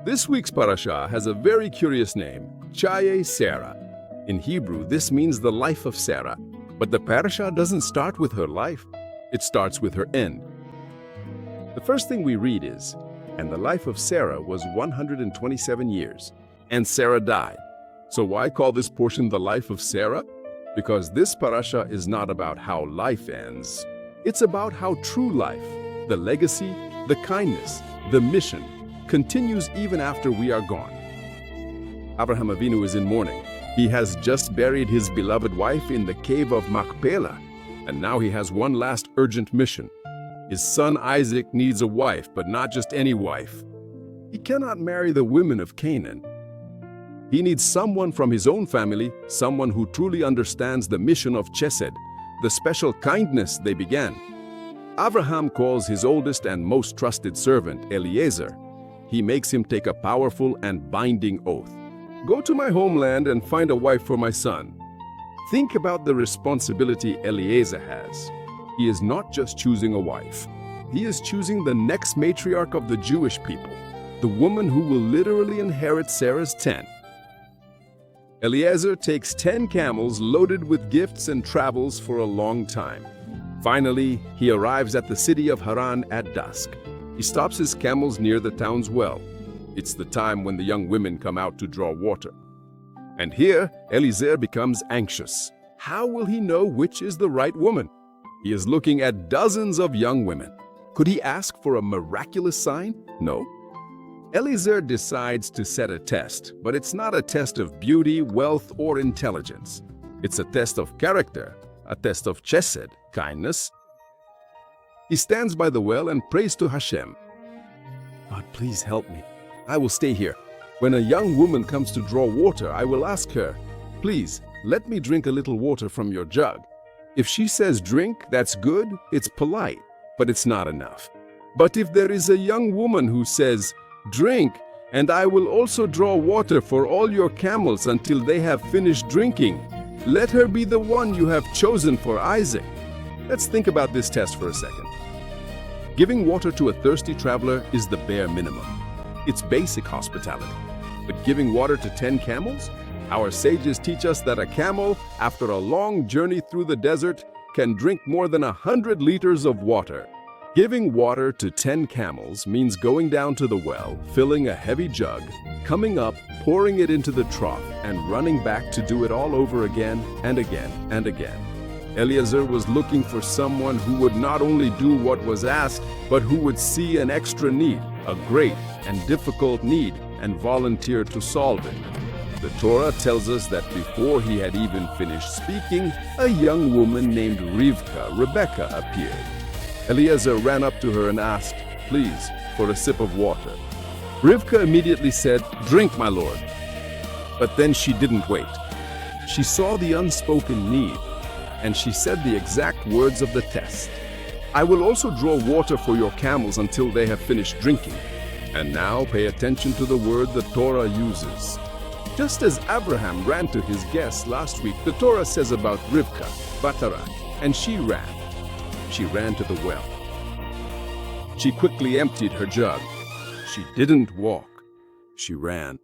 This week's Parashah has a very curious name, Chayei Sarah. In Hebrew, this means the life of Sarah. But the Parashah doesn't start with her life, it starts with her end. The first thing we read is, "And the life of Sarah was 127 years, and Sarah died." So why call this portion the life of Sarah? Because this Parashah is not about how life ends. It's about how true life, the legacy, the kindness, the mission, continues even after we are gone. Abraham Avinu is in mourning. He has just buried his beloved wife in the cave of Machpelah, and now he has one last urgent mission. His son Isaac needs a wife, but not just any wife. He cannot marry the women of Canaan. He needs someone from his own family, someone who truly understands the mission of Chesed, the special kindness they began. Abraham calls his oldest and most trusted servant, Eliezer. He makes him take a powerful and binding oath. "Go to my homeland and find a wife for my son." Think about the responsibility Eliezer has. He is not just choosing a wife. He is choosing the next matriarch of the Jewish people, the woman who will literally inherit Sarah's tent. Eliezer takes 10 camels loaded with gifts and travels for a long time. Finally, he arrives at the city of Haran at dusk. He stops his camels near the town's well. It's the time when the young women come out to draw water. And here, Eliezer becomes anxious. How will he know which is the right woman? He is looking at dozens of young women. Could he ask for a miraculous sign? No. Eliezer decides to set a test, but it's not a test of beauty, wealth, or intelligence. It's a test of character, a test of chesed, kindness. He stands by the well and prays to Hashem. "God, please help me. I will stay here. When a young woman comes to draw water, I will ask her, 'Please, let me drink a little water from your jug.' If she says drink, that's good, it's polite, but it's not enough. But if there is a young woman who says, 'Drink, and I will also draw water for all your camels until they have finished drinking,' let her be the one you have chosen for Isaac." Let's think about this test for a second. Giving water to a thirsty traveler is the bare minimum. It's basic hospitality. But giving water to 10 camels? Our sages teach us that a camel, after a long journey through the desert, can drink more than 100 liters of water. Giving water to 10 camels means going down to the well, filling a heavy jug, coming up, pouring it into the trough, and running back to do it all over again and again and again. Eliezer was looking for someone who would not only do what was asked, but who would see an extra need, a great and difficult need, and volunteer to solve it. The Torah tells us that before he had even finished speaking, a young woman named Rebecca, appeared. Eliezer ran up to her and asked, "Please, for a sip of water." Rivka immediately said, "Drink, my lord." But then she didn't wait. She saw the unspoken need, and she said the exact words of the test. "I will also draw water for your camels until they have finished drinking." And now pay attention to the word the Torah uses. Just as Abraham ran to his guests last week, the Torah says about Rivka, Batarach, and she ran. She ran to the well. She quickly emptied her jug. She didn't walk. She ran.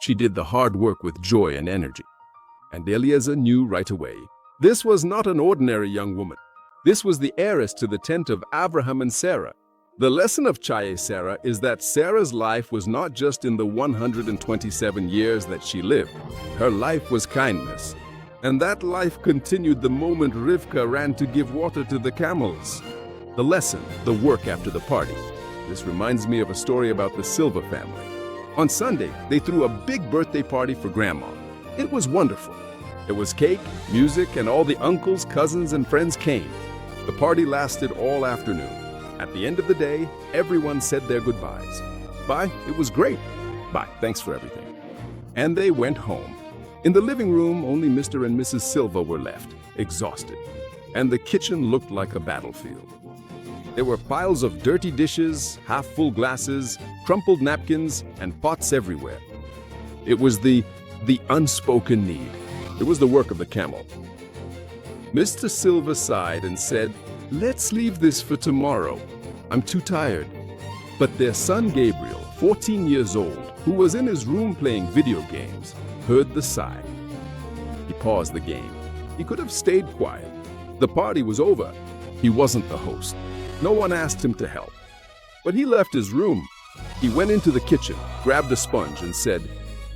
She did the hard work with joy and energy. And Eliezer knew right away. This was not an ordinary young woman. This was the heiress to the tent of Abraham and Sarah. The lesson of Chayei Sarah is that Sarah's life was not just in the 127 years that she lived. Her life was kindness. And that life continued the moment Rivka ran to give water to the camels. The lesson, the work after the party. This reminds me of a story about the Silva family. On Sunday, they threw a big birthday party for Grandma. It was wonderful. There was cake, music, and all the uncles, cousins, and friends came. The party lasted all afternoon. At the end of the day, everyone said their goodbyes. Bye, it was great. Bye, thanks for everything. And they went home. In the living room, only Mr. and Mrs. Silva were left, exhausted. And the kitchen looked like a battlefield. There were piles of dirty dishes, half-full glasses, crumpled napkins, and pots everywhere. It was the unspoken need. It was the work of the camel. Mr. Silva sighed and said, "Let's leave this for tomorrow. I'm too tired." But their son Gabriel, 14 years old, who was in his room playing video games, heard the sigh. He paused the game. He could have stayed quiet. The party was over. He wasn't the host. No one asked him to help. But he left his room. He went into the kitchen, grabbed a sponge, and said,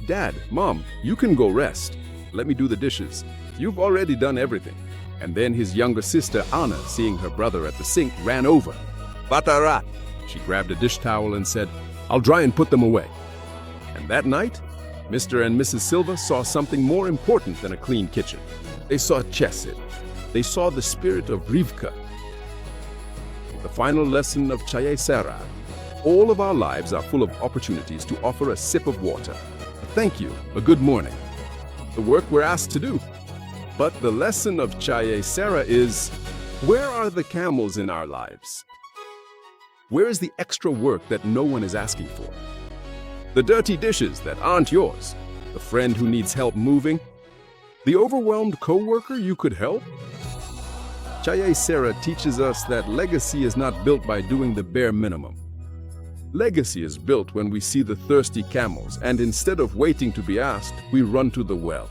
"Dad, Mom, you can go rest. Let me do the dishes. You've already done everything." And then his younger sister, Anna, seeing her brother at the sink, ran over. "Batarat!" She grabbed a dish towel and said, "I'll dry and put them away." And that night, Mr. and Mrs. Silva saw something more important than a clean kitchen. They saw chesed. They saw the spirit of Rivka. The final lesson of Chayei Sarah. All of our lives are full of opportunities to offer a sip of water, a thank you, a good morning, the work we're asked to do. But the lesson of Chayei Sarah is, where are the camels in our lives? Where is the extra work that no one is asking for? The dirty dishes that aren't yours, the friend who needs help moving, the overwhelmed coworker you could help? Chayei Sarah teaches us that legacy is not built by doing the bare minimum. Legacy is built when we see the thirsty camels, and instead of waiting to be asked, we run to the well.